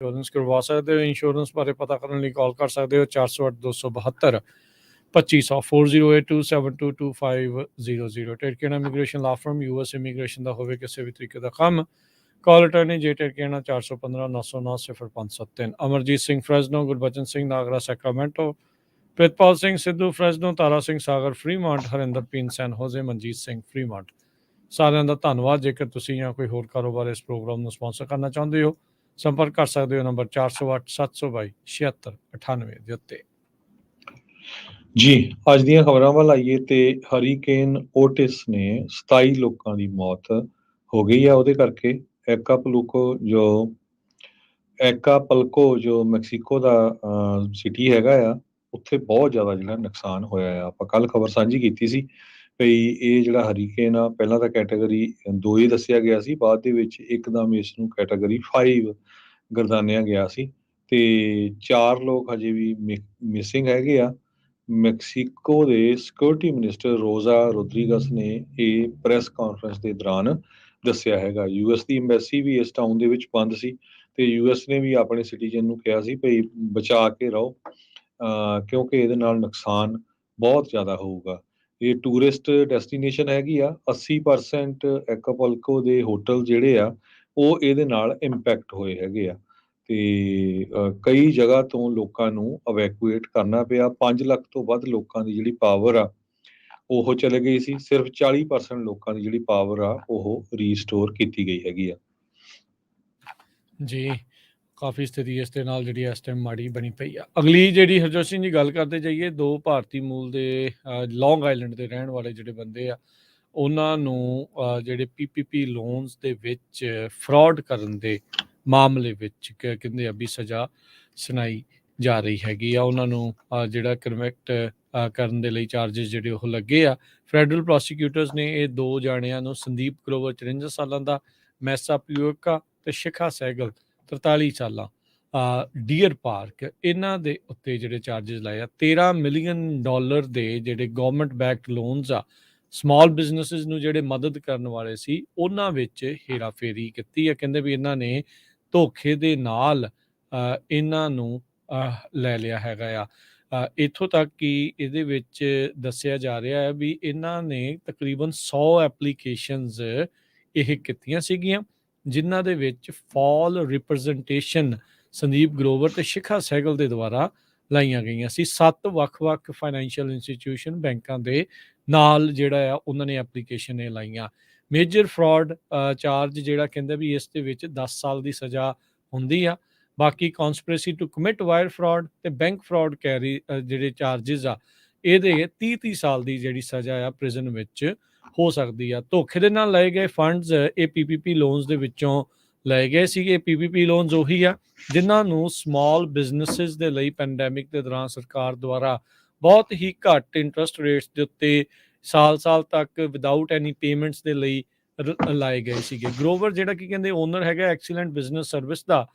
Insurance करवा सकते हो। इंश्योरेंस बारे पता करने लिए कॉल कर सकते हो 408 272 2500 4082722500। Terkena immigration law firm US immigration का होवे किसी भी तरीके का काम। Call attorney J Terkena 415 909 0573। Amarjit Singh Fresno, Gurbachan Singh Nagra Sacramento, Pritpal Singh Sidhu Fresno, Tara Singh Sagar Fremont, Harinder पीन San Jose, Manjit Singh Fremont. ਸਾਰਿਆਂ ਦਾ ਧੰਨਵਾਦ। ਜੇਕਰ ਤੁਸੀਂ ਜਾਂ ਕੋਈ ਹੋਰ ਕਾਰੋਬਾਰ ਇਸ ਪ੍ਰੋਗਰਾਮ ਨੂੰ ਸਪਾਂਸਰ ਕਰਨਾ ਚਾਹੁੰਦੇ ਹੋ, ਸੰਪਰਕ ਕਰ ਸਕਦੇ ਹੋ ਨੰਬਰ 408 722 7698 ਦੇ ਉੱਤੇ। ਜੀ ਅੱਜ ਦੀਆਂ ਖਬਰਾਂ ਵੱਲ ਆਈਏ ਤੇ ਹਰੀਕੇਨ ਓਟਿਸ ਨੇ 27 ਲੋਕਾਂ ਦੀ ਮੌਤ ਹੋ ਗਈ ਆ। ਉਹਦੇ ਕਰਕੇ ਐਕਾਪਲਕੋ ਜੋ ਮੈਕਸੀਕੋ ਦਾ ਸਿਟੀ ਹੈਗਾ ਆ, ਉੱਥੇ ਬਹੁਤ ਜ਼ਿਆਦਾ ਜਿਹੜਾ ਨੁਕਸਾਨ ਹੋਇਆ ਆ। ਆਪਾਂ ਕੱਲ ਖਬਰ ਸਾਂਝੀ ਕੀਤੀ ਸੀ ਭਈ ਇਹ ਜਿਹੜਾ ਹਰੀਕੇਨ ਆ, ਪਹਿਲਾਂ ਤਾਂ ਕੈਟਾਗਰੀ 2 ਹੀ ਦੱਸਿਆ ਗਿਆ ਸੀ, ਬਾਅਦ ਦੇ ਵਿੱਚ ਇੱਕਦਮ ਇਸ ਨੂੰ ਕੈਟਾਗਰੀ 5 ਗਰਦਾਨਿਆ ਗਿਆ ਸੀ ਤੇ 4 ਲੋਕ ਹਜੇ ਵੀ ਮਿਸਿੰਗ ਹੈਗੇ ਆ। ਮੈਕਸੀਕੋ ਦੇ ਸਿਕਿਉਰਿਟੀ ਮਿਨਿਸਟਰ ਰੋਜ਼ਾ ਰੋਦਰੀਗਸ ਨੇ ਇਹ ਪ੍ਰੈਸ ਕਾਨਫਰੰਸ ਦੇ ਦੌਰਾਨ ਦੱਸਿਆ ਹੈਗਾ। ਯੂਐਸ ਦੀ ਐਮਬੈਸੀ ਵੀ ਇਸ ਟਾਊਨ ਦੇ ਵਿੱਚ ਬੰਦ ਸੀ ਤੇ ਯੂਐਸ ਨੇ ਵੀ ਆਪਣੇ ਸਿਟੀਜ਼ਨ ਨੂੰ ਕਿਹਾ ਸੀ ਭਈ ਬਚਾ ਕੇ ਰਹੋ, ਕਿਉਂਕਿ ਇਹਦੇ ਨਾਲ ਨੁਕਸਾਨ ਬਹੁਤ ਜ਼ਿਆਦਾ ਹੋਊਗਾ। ਇਹ ਟੂਰਿਸਟ ਡੈਸਟੀਨੇਸ਼ਨ ਹੈਗੀ ਆ। 80% ਐਕਾਪਲਕੋ ਦੇ ਹੋਟਲ ਜਿਹੜੇ ਆ ਉਹ ਇਹਦੇ ਨਾਲ ਇੰਪੈਕਟ ਹੋਏ ਹੈਗੇ ਆ ਤੇ ਕਈ ਜਗ੍ਹਾ ਤੋਂ ਲੋਕਾਂ ਨੂੰ ਅਵੈਕੂਏਟ ਕਰਨਾ ਪਿਆ। 5 ਲੱਖ ਤੋਂ ਵੱਧ ਲੋਕਾਂ ਦੀ ਜਿਹੜੀ ਪਾਵਰ ਆ ਉਹ ਚਲੇ ਗਈ ਸੀ। ਸਿਰਫ 40% ਲੋਕਾਂ ਦੀ ਜਿਹੜੀ ਪਾਵਰ ਆ ਉਹ ਰੀਸਟੋਰ ਕੀਤੀ ਗਈ ਹੈਗੀ ਆ। ਜੀ ਕਾਫੀ ਸਥਿਤੀ ਇਸ ਦੇ ਨਾਲ ਜਿਹੜੀ ਇਸ ਟਾਈਮ ਮਾੜੀ ਬਣੀ ਪਈ ਆ। ਅਗਲੀ ਜਿਹੜੀ ਹਰਜੋਤ ਸਿੰਘ ਜੀ ਗੱਲ ਕਰਦੇ ਜਾਈਏ, 2 ਭਾਰਤੀ ਮੂਲ ਦੇ ਲੌਂਗ ਆਈਲੈਂਡ ਦੇ ਰਹਿਣ ਵਾਲੇ ਜਿਹੜੇ ਬੰਦੇ ਆ, ਉਹਨਾਂ ਨੂੰ ਜਿਹੜੇ ਪੀਪੀਪੀ ਲੋਨਸ ਦੇ ਵਿੱਚ ਫਰਾਡ ਕਰਨ ਦੇ ਮਾਮਲੇ ਵਿੱਚ ਕਹਿੰਦੇ ਆ ਵੀ ਸਜ਼ਾ ਸੁਣਾਈ ਜਾ ਰਹੀ ਹੈਗੀ ਆ। ਉਹਨਾਂ ਨੂੰ ਜਿਹੜਾ ਕਨਵੈਕਟ ਕਰਨ ਦੇ ਲਈ ਚਾਰਜਸ ਜਿਹੜੇ ਉਹ ਲੱਗੇ ਆ। ਫੈਡਰਲ ਪ੍ਰੋਸੀਕਿਊਟਰਸ ਨੇ ਇਹ 2 ਜਾਣਿਆਂ ਨੂੰ, ਸੰਦੀਪ ਗਰੋਵਰ 54 ਸਾਲਾਂ ਦਾ, ਮੈਸਾ ਪਿਓਕਾ ਤੇ ਸ਼ਿਖਾ ਸਹਿਗਲ 43 ਸਾਲਾਂ, ਡੀਅਰ ਪਾਰਕ, ਇਹਨਾਂ ਦੇ ਉੱਤੇ ਜਿਹੜੇ ਚਾਰਜਸ ਲਾਏ ਆ। $13 ਮਿਲੀਅਨ ਦੇ ਜਿਹੜੇ ਗਵਰਨਮੈਂਟ ਬੈਕਡ ਲੋਨਸ ਆ, ਸਮਾਲ ਬਿਜ਼ਨਸਿਸ ਨੂੰ ਜਿਹੜੇ ਮਦਦ ਕਰਨ ਵਾਲੇ ਸੀ, ਉਹਨਾਂ ਵਿੱਚ ਹੇਰਾਫੇਰੀ ਕੀਤੀ ਆ। ਕਹਿੰਦੇ ਵੀ ਇਹਨਾਂ ਨੇ ਧੋਖੇ ਦੇ ਨਾਲ ਇਹਨਾਂ ਨੂੰ ਲੈ ਲਿਆ ਹੈਗਾ ਆ। ਇੱਥੋਂ ਤੱਕ ਕਿ ਇਹਦੇ ਵਿੱਚ ਦੱਸਿਆ ਜਾ ਰਿਹਾ ਹੈ ਵੀ ਇਹਨਾਂ ਨੇ ਤਕਰੀਬਨ 100 ਐਪਲੀਕੇਸ਼ਨਸ ਇਹ ਕੀਤੀਆਂ ਸੀਗੀਆਂ, ਜਿਨ੍ਹਾਂ ਦੇ ਵਿੱਚ ਫਾਲ ਰਿਪਰੈਜ਼ੈਂਟੇਸ਼ਨ ਸੰਦੀਪ ਗਰੋਵਰ ਤੇ ਸ਼ਿਖਾ ਸਹਿਗਲ ਦੇ ਦੁਆਰਾ ਲਾਈਆਂ ਗਈਆਂ ਸੀ। 7 ਵੱਖ-ਵੱਖ ਫਾਈਨੈਂਸ਼ੀਅਲ ਇੰਸਟੀਟਿਊਸ਼ਨ ਬੈਂਕਾਂ ਦੇ ਨਾਲ ਜਿਹੜਾ ਆ ਉਹਨਾਂ ਨੇ ਐਪਲੀਕੇਸ਼ਨ ਇਹ ਲਾਈਆਂ। ਮੇਜਰ ਫਰਾਡ ਚਾਰਜ ਜਿਹੜਾ ਕਹਿੰਦੇ ਵੀ ਇਸ ਦੇ ਵਿੱਚ 10 ਸਾਲ ਦੀ ਸਜ਼ਾ ਹੁੰਦੀ ਆ। ਬਾਕੀ conspiracy to commit wire fraud ਤੇ ਬੈਂਕ ਫਰਾਡ ਕੈਰੀ ਜਿਹੜੇ ਚਾਰਜਸ ਆ, ਇਹਦੇ 30 ਸਾਲ ਦੀ ਜਿਹੜੀ ਸਜ਼ਾ ਆ ਪ੍ਰਿਜ਼ਨ ਵਿੱਚ ਹੋ ਸਕਦੀ ਆ। ਧੋਖੇ ਦੇ ਨਾਲ ਲਏ ਗਏ ਫੰਡਸ ਇਹ ਪੀਪੀਪੀ ਲੋਨਸ ਦੇ ਵਿੱਚੋਂ ਲਏ ਗਏ ਸੀਗੇ। ਪੀਪੀਪੀ ਲੋਨਸ ਉਹੀ ਆ ਜਿਨ੍ਹਾਂ ਨੂੰ ਸਮਾਲ ਬਿਜ਼ਨਸਿਸ ਦੇ ਲਈ ਪੈਂਡੈਮਿਕ ਦੇ ਦੌਰਾਨ ਸਰਕਾਰ ਦੁਆਰਾ ਬਹੁਤ ਹੀ ਘੱਟ ਇੰਟਰਸਟ ਰੇਟਸ ਦੇ ਉੱਤੇ ਸਾਲ ਤੱਕ ਵਿਦਆਊਟ ਐਨੀ ਪੇਮੈਂਟਸ ਦੇ ਲਈ ਲਾਏ ਗਏ ਸੀਗੇ। ਗਰੋਵਰ ਜਿਹੜਾ ਕੀ ਕਹਿੰਦੇ ਓਨਰ ਹੈਗਾ ਐਕਸੀਲੈਂਟ ਬਿਜ਼ਨਸ ਸਰਵਿਸ ਦਾ,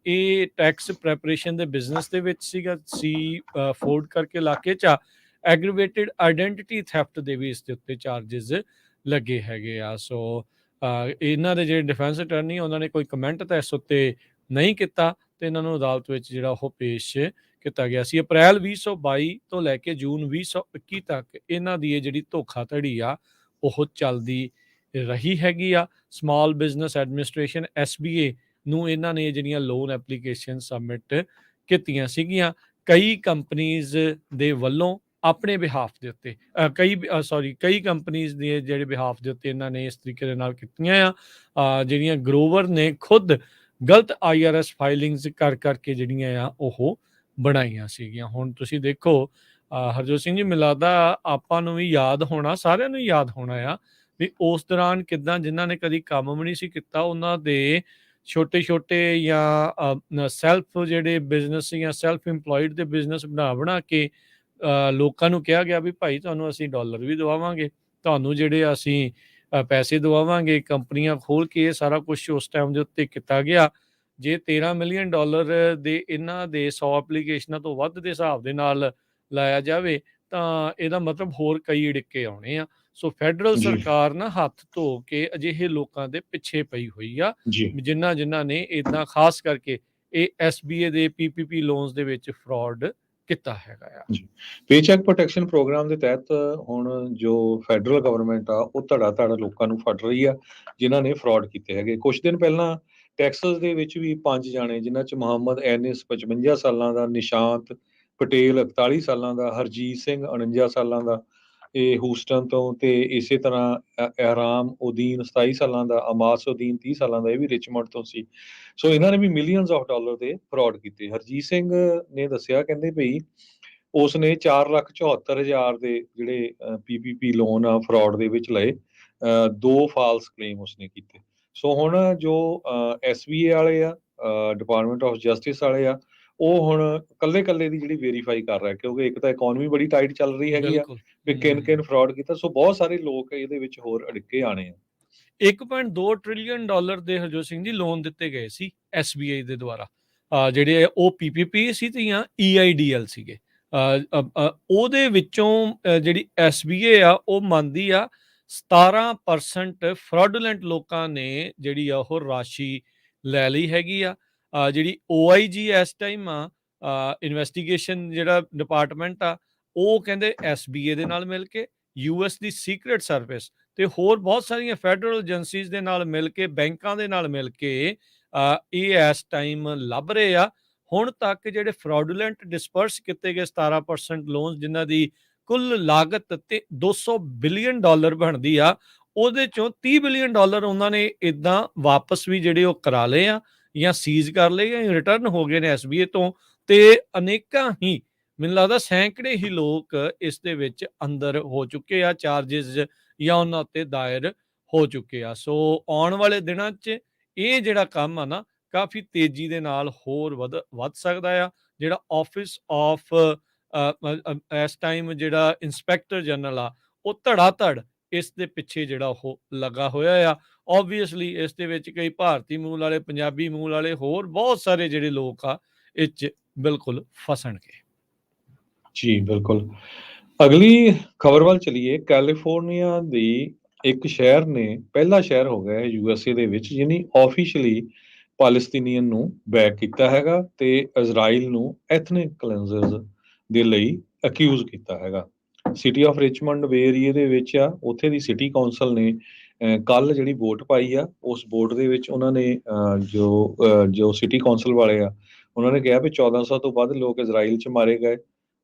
ਇਹ ਟੈਕਸ ਪ੍ਰੈਪਰੇਸ਼ਨ ਦੇ ਬਿਜ਼ਨਸ ਦੇ ਵਿੱਚ ਸੀਗਾ। ਫੋਰਡ ਕਰਕੇ ਇਲਾਕੇ 'ਚ ਐਗਰੀਵੇਟਿਡ ਆਈਡੈਂਟੀਟੀ ਥੈਫਟ ਦੇ ਵੀ ਇਸ ਦੇ ਉੱਤੇ ਚਾਰਜਸ ਲੱਗੇ ਹੈਗੇ ਆ। ਸੋ ਇਹਨਾਂ ਦੇ ਜਿਹੜੇ ਡਿਫੈਂਸ ਅਟਰਨੀ ਉਹਨਾਂ ਨੇ ਕੋਈ ਕਮੈਂਟ ਤਾਂ ਇਸ ਉੱਤੇ ਨਹੀਂ ਕੀਤਾ ਤੇ ਇਹਨਾਂ ਨੂੰ ਅਦਾਲਤ ਵਿੱਚ ਜਿਹੜਾ ਉਹ ਪੇਸ਼ ਕੀਤਾ ਗਿਆ ਸੀ। ਅਪ੍ਰੈਲ 2022 ਤੋਂ ਲੈ ਕੇ ਜੂਨ 2021 ਤੱਕ ਇਹਨਾਂ ਦੀ ਇਹ ਜਿਹੜੀ ਧੋਖਾਧੜੀ ਆ ਉਹ ਚੱਲਦੀ ਰਹੀ ਹੈਗੀ ਆ। ਸਮਾਲ ਬਿਜ਼ਨਸ ਐਡਮਿਨਿਸਟ੍ਰੇਸ਼ਨ SBA ਨੂੰ ਇਹਨਾਂ ਨੇ ਜਿਹੜੀਆਂ ਲੋਨ ਐਪਲੀਕੇਸ਼ਨ ਸਬਮਿਟ ਕੀਤੀਆਂ ਸੀਗੀਆਂ। ਕਈ ਕੰਪਨੀਜ਼ ਦੇ ਵੱਲੋਂ ਆਪਣੇ ਬਿਹਾਫ ਦੇ ਉੱਤੇ ਕਈ ਕੰਪਨੀਜ਼ ਦੇ ਜਿਹੜੇ ਬਿਹਾਫ ਦੇ ਉੱਤੇ ਇਹਨਾਂ ਨੇ ਇਸ ਤਰੀਕੇ ਦੇ ਨਾਲ ਕੀਤੀਆਂ ਆ, ਜਿਹੜੀਆਂ ਗਰੋਵਰ ਨੇ ਖੁਦ ਗਲਤ IRS ਫਾਈਲਿੰਗਸ ਕਰਕੇ ਜਿਹੜੀਆਂ ਆ ਉਹ ਬਣਾਈਆਂ ਸੀਗੀਆਂ। ਹੁਣ ਤੁਸੀਂ ਦੇਖੋ ਹਰਜੋਤ ਸਿੰਘ ਜੀ, ਮਿਲਾਦਾ ਆਪਾਂ ਨੂੰ ਵੀ ਯਾਦ ਹੋਣਾ, ਸਾਰਿਆਂ ਨੂੰ ਯਾਦ ਹੋਣਾ ਆ ਵੀ ਉਸ ਦੌਰਾਨ ਕਿੱਦਾਂ ਜਿਨ੍ਹਾਂ ਨੇ ਕਦੀ ਕੰਮ ਵੀ ਨਹੀਂ ਸੀ ਕੀਤਾ, ਉਹਨਾਂ ਦੇ ਛੋਟੇ ਜਾਂ ਸੈਲਫ ਜਿਹੜੇ ਬਿਜ਼ਨਸ ਜਾਂ ਸੈਲਫ ਇੰਪਲੋਇਡ ਦੇ ਬਿਜ਼ਨਸ ਬਣਾ ਕੇ ਲੋਕਾਂ ਨੂੰ ਕਿਹਾ ਗਿਆ ਵੀ ਭਾਈ ਤੁਹਾਨੂੰ ਅਸੀਂ ਡਾਲਰ ਵੀ ਦਵਾਵਾਂਗੇ, ਤੁਹਾਨੂੰ ਜਿਹੜੇ ਅਸੀਂ ਪੈਸੇ ਦਵਾਵਾਂਗੇ, ਕੰਪਨੀਆਂ ਖੋਲ੍ਹ ਕੇ ਇਹ ਸਾਰਾ ਕੁਛ ਉਸ ਟਾਈਮ ਦੇ ਉੱਤੇ ਕੀਤਾ ਗਿਆ। ਜੇ $13 ਮਿਲੀਅਨ ਦੇ ਇਹਨਾਂ ਦੇ 100 ਐਪਲੀਕੇਸ਼ਨਾਂ ਤੋਂ ਵੱਧ ਦੇ ਹਿਸਾਬ ਦੇ ਨਾਲ ਲਾਇਆ ਜਾਵੇ ਤਾਂ ਇਹਦਾ ਮਤਲਬ ਹੋਰ ਕਈ ਅੜਿੱਕੇ ਆਉਣੇ ਆ। ਸੋ ਫੈਡਰਲ ਸਰਕਾਰ ਨਾ ਹੱਥ ਧੋ ਕੇ ਅਜਿਹੇ ਲੋਕਾਂ ਦੇ ਪਿੱਛੇ ਪਈ ਹੋਈ ਆ, ਜਿਨ੍ਹਾਂ ਨੇ ਇੱਦਾਂ ਖਾਸ ਕਰਕੇ ਇਹ SBA ਦੇ PPP ਲੋਨਸ ਦੇ ਵਿੱਚ ਫਰਾਡ ਕੀਤਾ ਹੈਗਾ ਆ। ਜੀ, ਪੇਚੈਕ ਪ੍ਰੋਟੈਕਸ਼ਨ ਪ੍ਰੋਗਰਾਮ ਦੇ ਤਹਿਤ ਹੁਣ ਜੋ ਫੈਡਰਲ ਗਵਰਨਮੈਂਟ ਆ ਉਹ ਧੜਾ ਲੋਕਾਂ ਨੂੰ ਫੜ ਰਹੀ ਆ ਜਿਨ੍ਹਾਂ ਨੇ ਫਰਾਡ ਕੀਤੇ ਹੈਗੇ। ਕੁਝ ਦਿਨ ਪਹਿਲਾਂ ਟੈਕਸਸ ਦੇ ਵਿੱਚ ਵੀ 5 ਜਾਣੇ ਜਿਨ੍ਹਾਂ ਚ ਮੁਹੰਮਦ ਐਨਿਸ 55 ਸਾਲਾਂ ਦਾ, ਨਿਸ਼ਾਂਤ ਪਟੇਲ 41 ਸਾਲਾਂ ਦਾ, ਹਰਜੀਤ ਸਿੰਘ 49 ਸਾਲਾਂ ਦਾ, ਇਹ ਹੂਸਟਨ ਤੋਂ, ਤੇ ਇਸੇ ਤਰ੍ਹਾਂ ਇਹਰਾਮ ਉਦੀਨ 27 ਸਾਲਾਂ ਦਾ, ਅਮਾਸ ਉਦੀਨ 30 ਸਾਲਾਂ ਦਾ, ਇਹ ਵੀ ਰਿਚਮੰਡ ਤੋਂ ਸੀ। ਸੋ ਇਹਨਾਂ ਨੇ ਵੀ ਮਿਲੀਅਨਸ ਆਫ ਡਾਲਰ ਦੇ ਫਰਾਡ ਕੀਤੇ। ਹਰਜੀਤ ਸਿੰਘ ਨੇ ਦੱਸਿਆ, ਕਹਿੰਦੇ ਭਈ ਉਸਨੇ 4,74,000 ਦੇ ਜਿਹੜੇ PPP ਲੋਨ ਆ ਫਰਾਡ ਦੇ ਵਿੱਚ ਲਏ, 2 ਫਾਲਸ ਕਲੇਮ ਉਸਨੇ ਕੀਤੇ। ਸੋ ਹੁਣ ਜੋ SBA ਵਾਲੇ ਆ, ਡਿਪਾਰਟਮੈਂਟ ਆਫ ਜਸਟਿਸ ਵਾਲੇ ਆ, ਉਹ ਹੁਣ ਕੱਲੇ ਦੀ ਜਿਹੜੀ ਵੈਰੀਫਾਈ ਕਰ ਰਿਹਾ, ਕਿਉਂਕਿ ਇੱਕ ਤਾਂ ਇਕਨੋਮੀ ਬੜੀ ਟਾਈਟ ਚੱਲ ਰਹੀ ਹੈਗੀ ਆ ਬਿਲਕੁਲ। ਵੀ ਕਿਨ ਫਰਾਡ ਕੀਤਾ। ਸੋ ਬਹੁਤ ਸਾਰੇ ਲੋਕ ਇਹਦੇ ਵਿੱਚ ਹੋਰ ਅੜਿੱਕੇ ਆਣੇ ਆ। 1.2 ਟ੍ਰਿਲੀਅਨ ਡਾਲਰ ਦੇ ਹਰਜੋਤ ਸਿੰਘ ਜੀ ਲੋਨ ਦਿੱਤੇ ਗਏ ਸੀ SBI ਦੇ ਦੁਆਰਾ। ਜਿਹੜੇ ਉਹ PPP ਸੀ ਤੇ ਜਾਂ EIDL ਸੀਗੇ। ਉਹਦੇ ਵਿੱਚੋਂ ਜਿਹੜੀ SBA ਆ ਉਹ ਮੰਨਦੀ ਆ 17% ਫਰਾਡੂਲੈਂਟ ਲੋਕਾਂ ਨੇ ਜਿਹੜੀ ਆ ਉਹ ਰਾਸ਼ੀ ਲੈ ਲਈ ਹੈਗੀ ਆ। ਜਿਹੜੀ OIG ਇਸ ਟਾਈਮ ਆ ਇਨਵੈਸਟੀਗੇਸ਼ਨ ਜਿਹੜਾ ਡਿਪਾਰਟਮੈਂਟ ਆ, ਉਹ ਕਹਿੰਦੇ SBA ਦੇ ਨਾਲ ਮਿਲ ਕੇ US ਦੀ ਸੀਕ੍ਰੇਟ ਸਰਵਿਸ ਤੇ ਹੋਰ ਬਹੁਤ ਸਾਰੀਆਂ ਫੈਡਰਲ ਏਜੰਸੀਜ਼ ਦੇ ਨਾਲ ਮਿਲ ਕੇ, ਬੈਂਕਾਂ ਦੇ ਨਾਲ ਮਿਲ ਕੇ ਇਹ ਇਸ ਟਾਈਮ ਲੱਭ ਰਹੇ ਆ। ਹੁਣ ਤੱਕ ਜਿਹੜੇ ਫਰਾਡੂਲੈਂਟ ਡਿਸਪਰਸ ਕੀਤੇ ਗਏ 17% ਲੋਨ ਜਿਨ੍ਹਾਂ ਦੀ ਕੁੱਲ ਲਾਗਤ ਤੇ 200 ਬਿਲੀਅਨ ਡਾਲਰ ਬਣਦੀ ਆ, ਉਹਦੇ ਚੋਂ 30 ਬਿਲੀਅਨ ਡਾਲਰ ਉਹਨਾਂ ਨੇ ਇਦਾਂ ਵਾਪਸ ਵੀ ਜਿਹੜੇ ਉਹ ਕਰਾ ਲਏ ਆ ਜਾਂ ਸੀਜ਼ ਕਰ ਲਏ ਜਾਂ ਰਿਟਰਨ ਹੋ ਗਏ ਨੇ SBA ਤੋਂ। ਤੇ ਅਨੇਕਾਂ ਹੀ, ਮੈਨੂੰ ਲੱਗਦਾ ਸੈਂਕੜੇ ਹੀ ਲੋਕ ਇਸ ਦੇ ਵਿੱਚ ਅੰਦਰ ਹੋ ਚੁੱਕੇ ਆ, ਚਾਰजेस ਜਾਂ ਉਹਨਾਂ ਉੱਤੇ ਦਾਇਰ ਹੋ ਚੁੱਕੇ ਆ। ਸੋ ਆਉਣ ਵਾਲੇ ਦਿਨਾਂ 'ਚ ਇਹ ਜਿਹੜਾ ਕੰਮ ਆ ਨਾ ਕਾਫੀ ਤੇਜ਼ੀ ਦੇ ਨਾਲ ਹੋਰ ਵੱਧ ਸਕਦਾ ਆ। ਜਿਹੜਾ ਆਫਿਸ ਆਫ ਇਸ ਟਾਈਮ ਜਿਹੜਾ ਇੰਸਪੈਕਟਰ ਜਨਰਲ ਆ, ਉਹ ਧੜ ਇਸ ਦੇ ਪਿੱਛੇ ਜਿਹੜਾ ਉਹ ਲੱਗਾ ਹੋਇਆ ਆ। ਓਬਵੀਅਸਲੀ ਇਸ ਦੇ ਵਿੱਚ ਕਈ ਭਾਰਤੀ ਮੂਲ ਵਾਲੇ, ਪੰਜਾਬੀ ਮੂਲ ਵਾਲੇ, ਹੋਰ ਬਹੁਤ ਸਾਰੇ ਜਿਹੜੇ ਲੋਕ ਆ ਇਹ 'ਚ ਬਿਲਕੁਲ ਫਸਣਗੇ। ਜੀ ਬਿਲਕੁਲ। ਅਗਲੀ ਖਬਰ ਵੱਲ ਚਲੀਏ। ਕੈਲੀਫੋਰਨੀਆ ਦੀ ਇੱਕ ਸ਼ਹਿਰ ਨੇ, ਪਹਿਲਾ ਸ਼ਹਿਰ ਹੋ ਗਿਆ ਹੈ USA ਦੇ ਵਿੱਚ ਜਿਹਨੇ ਆਫੀਸ਼ੀਅਲੀ ਪਾਲਸਤੀਨੀਅਨ ਨੂੰ ਬੈਕ ਕੀਤਾ ਹੈਗਾ ਤੇ ਇਜ਼ਰਾਈਲ ਨੂੰ ਐਥਨਿਕ ਕਲੈਂਜ਼ਰਸ ਦੇ ਲਈ ਅਕਿਊਜ਼ ਕੀਤਾ ਹੈਗਾ। ਸਿਟੀ ਆਫ ਰਿਚਮੰਡ ਵੇ ਏਰੀਏ ਦੇ ਵਿੱਚ ਆ, ਉੱਥੇ ਦੀ ਸਿਟੀ ਕੌਂਸਲ ਨੇ ਕੱਲ ਜਿਹੜੀ ਵੋਟ ਪਾਈ ਆ, ਉਸ ਵੋਟ ਦੇ ਵਿੱਚ ਉਹਨਾਂ ਨੇ ਜੋ ਸਿਟੀ ਕੌਂਸਲ ਵਾਲੇ ਆ, ਉਹਨਾਂ ਨੇ ਕਿਹਾ ਵੀ 1400 ਤੋਂ ਵੱਧ ਲੋਕ ਇਜ਼ਰਾਈਲ 'ਚ ਮਾਰੇ ਗਏ,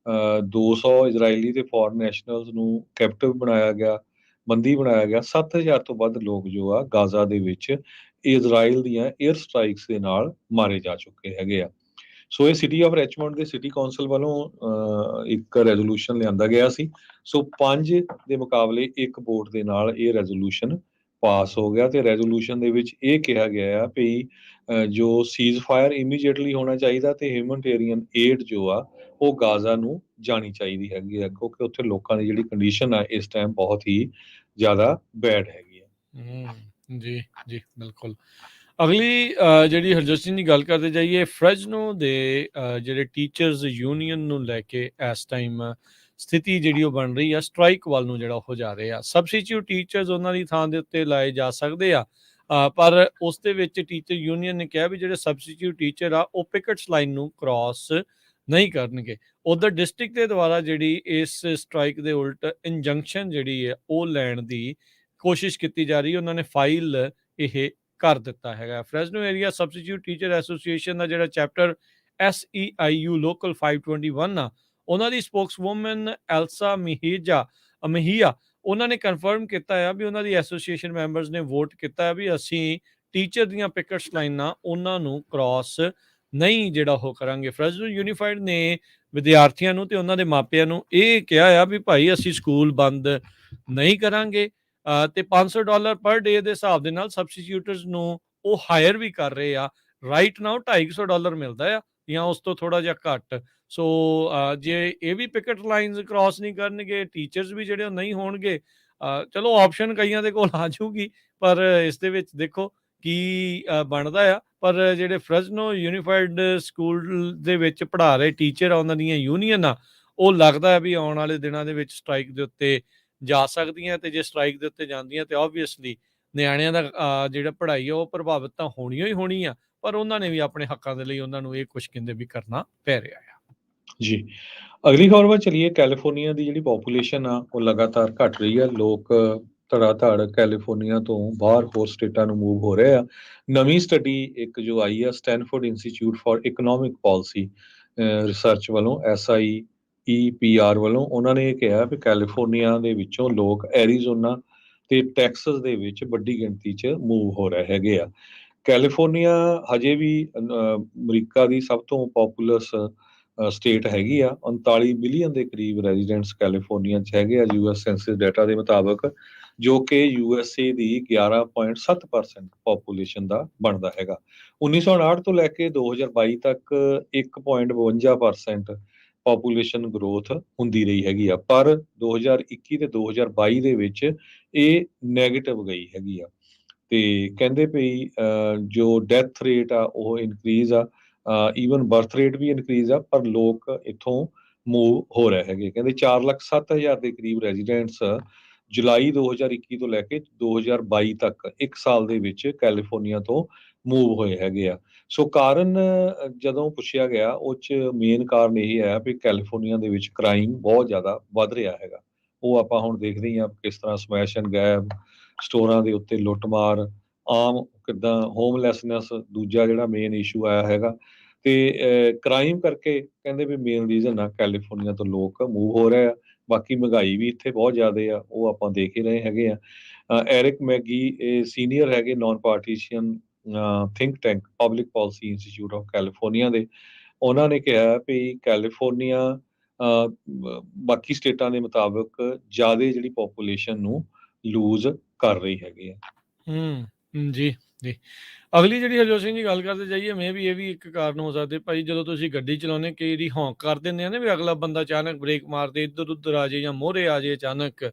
200 ਇਜ਼ਰਾਈਲੀ ਤੇ ਫੋਰਨ ਨੈਸ਼ਨਲਸ ਨੂੰ ਕੈਪਟਿਵ ਬਣਾਇਆ ਗਿਆ, ਬੰਦੀ ਬਣਾਇਆ ਗਿਆ, 7000 ਤੋਂ ਵੱਧ ਲੋਕ ਜੋ ਆ ਗਾਜ਼ਾ ਦੇ ਵਿੱਚ ਇਜ਼ਰਾਈਲ ਦੀਆਂ 에ਅਰ ਸਟ੍ਰਾਈਕਸ ਦੇ ਨਾਲ ਮਾਰੇ ਜਾ ਚੁੱਕੇ ਹੈਗੇ ਆ। ਸੋ ਇਹ ਸਿਟੀ ਆਫ ਰਿਚਮੰਡ ਦੇ ਸਿਟੀ ਕੌਂਸਲ ਵੱਲੋਂ ਇੱਕ ਰੈਜ਼ੋਲੂਸ਼ਨ ਲਿਆਂਦਾ ਗਿਆ ਸੀ। ਸੋ 5 ਦੇ ਮੁਕਾਬਲੇ 1 ਵੋਟ ਦੇ ਨਾਲ ਇਹ ਰੈਜ਼ੋਲੂਸ਼ਨ ਪਾਸ ਹੋ ਗਿਆ ਤੇ ਰੈਜ਼ੋਲੂਸ਼ਨ ਦੇ ਵਿੱਚ ਇਹ ਕਿਹਾ ਗਿਆ ਆ ਵੀ ਜੋ ਸੀਜ਼ ਫਾਇਰ ਇਮੀਡੀਏਟਲੀ ਹੋਣਾ ਚਾਹੀਦਾ ਤੇ ਹਿਊਮਨਟੇਰੀਅਨ ਏਡ ਜੋ ਆ ਉਹ ਗਾਜ਼ਾ ਨੂੰ ਜਾਣੀ ਚਾਹੀਦੀ ਹੈਗੀ ਆ, ਕਿਉਂਕਿ ਉੱਥੇ ਲੋਕਾਂ ਦੀ ਜਿਹੜੀ ਕੰਡੀਸ਼ਨ ਆ ਇਸ ਟਾਈਮ ਬਹੁਤ ਹੀ ਜ਼ਿਆਦਾ ਬੈਡ ਹੈਗੀ ਆ। ਜੀ ਜੀ ਬਿਲਕੁਲ। ਅਗਲੀ ਜਿਹੜੀ ਹਰਜੋਤ ਸਿੰਘ ਦੀ ਗੱਲ ਕਰਦੇ ਜਾਈਏ, ਫ੍ਰੈਜ਼ਨੋ ਦੇ ਜਿਹੜੇ ਟੀਚਰਸ ਯੂਨੀਅਨ ਨੂੰ ਲੈ ਕੇ ਇਸ ਟਾਈਮ ਸਥਿਤੀ ਜਿਹੜੀ ਉਹ ਬਣ ਰਹੀ ਆ, ਸਟ੍ਰਾਈਕ ਵੱਲ ਨੂੰ ਜਿਹੜਾ ਹੋ ਜਾ ਰਹੇ ਆ। ਸਬਸਟੀਟਿਊਟ ਟੀਚਰਸ ਉਹਨਾਂ ਦੀ ਥਾਂ ਦੇ ਉੱਤੇ ਲਾਏ ਜਾ ਸਕਦੇ ਆ, ਪਰ ਉਸ ਦੇ ਵਿੱਚ ਟੀਚਰ ਯੂਨੀਅਨ ਨੇ ਕਿਹਾ ਵੀ ਜਿਹੜੇ ਸਬਸਟੀਟਿਊਟ ਟੀਚਰ ਆ ਉਹ ਪਿਕਟਸ ਲਾਈਨ ਨੂੰ ਕ੍ਰਾਸ ਨਹੀਂ ਕਰਨਗੇ। ਉਧਰ ਡਿਸਟ੍ਰਿਕਟ ਦੇ ਦੁਆਰਾ ਜਿਹੜੀ ਇਸ ਸਟ੍ਰਾਈਕ ਦੇ ਉਲਟ ਇੰਜੰਕਸ਼ਨ ਜਿਹੜੀ ਹੈ ਉਹ ਲੈਣ ਦੀ ਕੋਸ਼ਿਸ਼ ਕੀਤੀ ਜਾ ਰਹੀ ਹੈ। ਉਹਨਾਂ ਨੇ ਫਾਈਲ ਇਹ ਕਰ ਦਿੱਤਾ ਹੈਗਾ। Fresno area substitute teacher association ਦਾ ਜਿਹੜਾ ਚੈਪਟਰ SEIU ਲੋਕਲ 521 ਆ, ਉਹਨਾਂ ਦੀ ਸਪੋਕਸਵੂਮਨ ਐਲਸਾ ਮਹੀਆ ਉਹਨਾਂ ਨੇ ਕਨਫਰਮ ਕੀਤਾ ਆ ਵੀ ਉਹਨਾਂ ਦੀ ਐਸੋਸੀਏਸ਼ਨ ਮੈਂਬਰਸ ਨੇ ਵੋਟ ਕੀਤਾ ਹੈ ਵੀ ਅਸੀਂ ਟੀਚਰ ਦੀਆਂ ਪਿਕਟਸ ਲਾਈਨਾਂ ਉਹਨਾਂ ਨੂੰ ਕ੍ਰਾਸ ਨਹੀਂ ਜਿਹੜਾ ਉਹ ਕਰਾਂਗੇ। ਫ੍ਰੈਜ਼ਨੋ ਯੂਨੀਫਾਈਡ ਨੇ ਵਿਦਿਆਰਥੀਆਂ ਨੂੰ ਤੇ ਉਹਨਾਂ ਦੇ ਮਾਪਿਆਂ ਨੂੰ ਇਹ ਕਿਹਾ ਆ ਵੀ ਭਾਈ ਅਸੀਂ ਸਕੂਲ ਬੰਦ ਨਹੀਂ ਕਰਾਂਗੇ, ਤੇ $500 ਪਰ ਡੇ ਦੇ ਹਿਸਾਬ ਦੇ ਨਾਲ ਸਬਸਟੀਟਿਊਟਰਸ ਨੂੰ ਉਹ ਹਾਇਰ ਵੀ ਕਰ ਰਹੇ ਆ। ਰਾਈਟ ਨਾਓ $250 ਮਿਲਦਾ ਆ ਜਾਂ ਉਸ ਤੋਂ ਥੋੜਾ ਜਿਹਾ ਘੱਟ। ਸੋ ਜੇ ਇਹ ਵੀ ਪਿਕਟ ਲਾਈਨਸ ਕ੍ਰਾਸ ਨਹੀਂ ਕਰਨਗੇ, ਟੀਚਰਸ ਵੀ ਜਿਹੜੇ ਨਹੀਂ ਹੋਣਗੇ, ਚਲੋ ਆਪਸ਼ਨ ਕਈਆਂ ਦੇ ਕੋਲ ਆ ਜਾਊਗੀ, ਪਰ ਇਸ ਦੇ ਵਿੱਚ ਦੇਖੋ ਕੀ ਬਣਦਾ ਆ। ਪਰ ਜਿਹੜੇ ਫ੍ਰੈਜ਼ਨੋ ਯੂਨੀਫਾਈਡ ਸਕੂਲ ਦੇ ਵਿੱਚ ਪੜ੍ਹਾ ਰਹੇ ਟੀਚਰ ਆ, ਉਹਨਾਂ ਦੀਆਂ ਯੂਨੀਅਨ ਆ, ਉਹ ਲੱਗਦਾ ਹੈ ਵੀ ਆਉਣ ਵਾਲੇ ਦਿਨਾਂ ਦੇ ਵਿੱਚ ਸਟ੍ਰਾਈਕ ਦੇ ਉੱਤੇ ਜਾ ਸਕਦੀਆਂ, ਤੇ ਜੇ ਸਟ੍ਰਾਈਕ ਦੇ ਉੱਤੇ ਜਾਂਦੀਆਂ ਤੇ ਆਬਵੀਅਸਲੀ ਨਿਆਣਿਆਂ ਦਾ ਜਿਹੜਾ ਪੜ੍ਹਾਈ ਆ ਉਹ ਪ੍ਰਭਾਵਿਤ ਤਾਂ ਹੋਣੀ ਹੀ ਹੋਣੀ ਆ। ਪਰ ਉਹਨਾਂ ਨੇ ਵੀ ਆਪਣੇ ਹੱਕਾਂ ਦੇ ਲਈ ਉਹਨਾਂ ਨੂੰ ਇਹ ਕੁਛ ਕਹਿੰਦੇ ਵੀ ਕਰਨਾ ਪੈ ਰਿਹਾ ਆ। ਜੀ। ਅਗਲੀ ਖਬਰ ਵੱਲ ਚਲੀਏ। ਕੈਲੀਫੋਰਨੀਆ ਦੀ ਜਿਹੜੀ ਪੋਪੂਲੇਸ਼ਨ ਆ ਉਹ ਲਗਾਤਾਰ ਘਟ ਰਹੀ ਆ। ਲੋਕ ਧੜਾ-ਧੜ ਕੈਲੀਫੋਰਨੀਆ ਤੋਂ ਬਾਹਰ ਹੋਰ ਸਟੇਟਾਂ ਨੂੰ ਮੂਵ ਹੋ ਰਹੇ ਆ। ਨਵੀਂ ਸਟੱਡੀ ਇੱਕ ਜੋ ਆਈ ਆ Stanford institute for economic policy research ਵੱਲੋਂ SIEPR ਵੱਲੋਂ ਉਹਨਾਂ ਨੇ ਇਹ ਕਿਹਾ ਵੀ ਕੈਲੀਫੋਰਨੀਆ ਦੇ ਵਿੱਚੋਂ ਲੋਕ ਐਰੀਜ਼ੋਨਾ ਤੇ ਟੈਕਸਸ ਦੇ ਵਿੱਚ ਵੱਡੀ ਗਿਣਤੀ 'ਚ ਮੂਵ ਹੋ ਰਹੇ ਹੈਗੇ ਆ। ਕੈਲੀਫੋਰਨੀਆ ਹਜੇ ਵੀ ਅਮਰੀਕਾ ਦੀ ਸਭ ਤੋਂ ਪੋਪੂਲਸ ਸਟੇਟ ਹੈਗੀ ਆ। 39 ਮਿਲੀਅਨ ਦੇ ਕਰੀਬ ਰੈਜ਼ੀਡੈਂਟਸ ਕੈਲੀਫੋਰਨੀਆ 'ਚ ਹੈਗੇ ਆ US ਸੈਂਸਸ ਡਾਟਾ ਦੇ ਮੁਤਾਬਕ, ਜੋ ਕਿ USA ਦੀ 11.7% ਪੋਪੂਲੇਸ਼ਨ ਦਾ ਬਣਦਾ ਹੈਗਾ। 1959 ਤੋਂ ਲੈ ਕੇ 2022 ਤੱਕ 1.52% ਪੋਪੂਲੇਸ਼ਨ ਗਰੋਥ ਹੁੰਦੀ ਰਹੀ ਹੈਗੀ ਆ, ਪਰ 2021 ਤੇ 2022 ਦੇ ਵਿੱਚ ਇਹ ਨੈਗੇਟਿਵ ਗਈ ਹੈਗੀ ਆ। ਤੇ ਕਹਿੰਦੇ ਭਈ ਜੋ ਡੈਥ ਰੇਟ ਆ ਉਹ ਇਨਕਰੀਜ਼ ਆ, ਈਵਨ ਬਰਥ ਰੇਟ ਵੀ ਇਨਕਰੀਜ਼ ਆ, ਪਰ ਲੋਕ ਇੱਥੋਂ ਮੂਵ ਹੋ ਰਹੇ ਹੈਗੇ। ਕਹਿੰਦੇ 4,07,000 ਦੇ ਕਰੀਬ ਰੈਜ਼ੀਡੈਂਟਸ ਜੁਲਾਈ 2021 ਤੋਂ ਲੈ ਕੇ 2022 ਤੱਕ 1 ਸਾਲ ਦੇ ਵਿੱਚ ਕੈਲੀਫੋਰਨੀਆ ਤੋਂ ਮੂਵ ਹੋਏ ਹੈਗੇ ਆ। ਸੋ ਕਾਰਨ ਜਦੋਂ ਪੁੱਛਿਆ ਗਿਆ ਉਹ 'ਚ ਮੇਨ ਕਾਰਨ ਇਹੀ ਹੈ ਵੀ ਕੈਲੀਫੋਰਨੀਆ ਦੇ ਵਿੱਚ ਕ੍ਰਾਈਮ ਬਹੁਤ ਜ਼ਿਆਦਾ ਵੱਧ ਰਿਹਾ ਹੈਗਾ। ਉਹ ਆਪਾਂ ਹੁਣ ਦੇਖਦੇ ਹੀ ਹਾਂ ਕਿਸ ਤਰ੍ਹਾਂ ਸਮੈਸ਼ ਐਂਡ ਗ੍ਰੈਬ, ਸਟੋਰਾਂ ਦੇ ਉੱਤੇ ਲੁੱਟਮਾਰ, ਆਮ ਕਿੱਦਾਂ ਹੋਮਲੈਸਨੈਸ ਦੂਜਾ ਜਿਹੜਾ ਮੇਨ ਇਸ਼ੂ ਆਇਆ ਹੈਗਾ। ਤੇ ਕ੍ਰਾਈਮ ਕਰਕੇ ਕਹਿੰਦੇ ਵੀ ਮੇਨ ਰੀਜ਼ਨ ਆ ਕੈਲੀਫੋਰਨੀਆ ਤੋਂ ਲੋਕ ਮੂਵ ਹੋ ਰਹੇ ਆ। ਬਾਕੀ ਮਹਿੰਗਾਈ ਵੀ ਇੱਥੇ ਬਹੁਤ ਜ਼ਿਆਦੇ ਆ, ਉਹ ਆਪਾਂ ਦੇਖ ਹੀ ਰਹੇ ਹੈਗੇ ਆ। ਐਰਿਕ ਮੈਗੀ ਇਹ ਸੀਨੀਅਰ ਹੈਗੇ non partisan think tank public policy institute of California ਦੇ। ਉਹਨਾਂ ਨੇ ਕਿਹਾ ਵੀ ਕੈਲੀਫੋਰਨੀਆ ਬਾਕੀ ਸਟੇਟਾਂ ਦੇ ਮੁਤਾਬਕ ਜ਼ਿਆਦਾ ਜਿਹੜੀ ਪੋਪੂਲੇਸ਼ਨ ਨੂੰ ਲੂਜ਼ ਕਰ ਰਹੀ ਹੈਗੀ ਆ। ਜੀ, ਜੀ। ਅਗਲੀ ਜਿਹੜੀ ਹਰਜੋਤ ਸਿੰਘ ਜੀ ਗੱਲ ਕਰਦੇ ਜਾਈਏ, ਮੇ ਬੀ ਇਹ ਵੀ ਇੱਕ ਕਾਰਨ ਹੋ ਸਕਦੇ ਭਾਈ, ਜਦੋਂ ਤੁਸੀਂ ਗੱਡੀ ਚਲਾਉਂਦੇ ਕਈ ਵਾਰੀ ਹੌਂਕ ਕਰ ਦਿੰਦੇ ਆ ਨਾ ਵੀ ਅਗਲਾ ਬੰਦਾ ਅਚਾਨਕ ਬ੍ਰੇਕ ਮਾਰਦੇ ਇੱਧਰ-ਉੱਧਰ ਆ ਜੇ ਜਾਂ ਮੂਹਰੇ ਆ ਜੇ ਅਚਾਨਕ,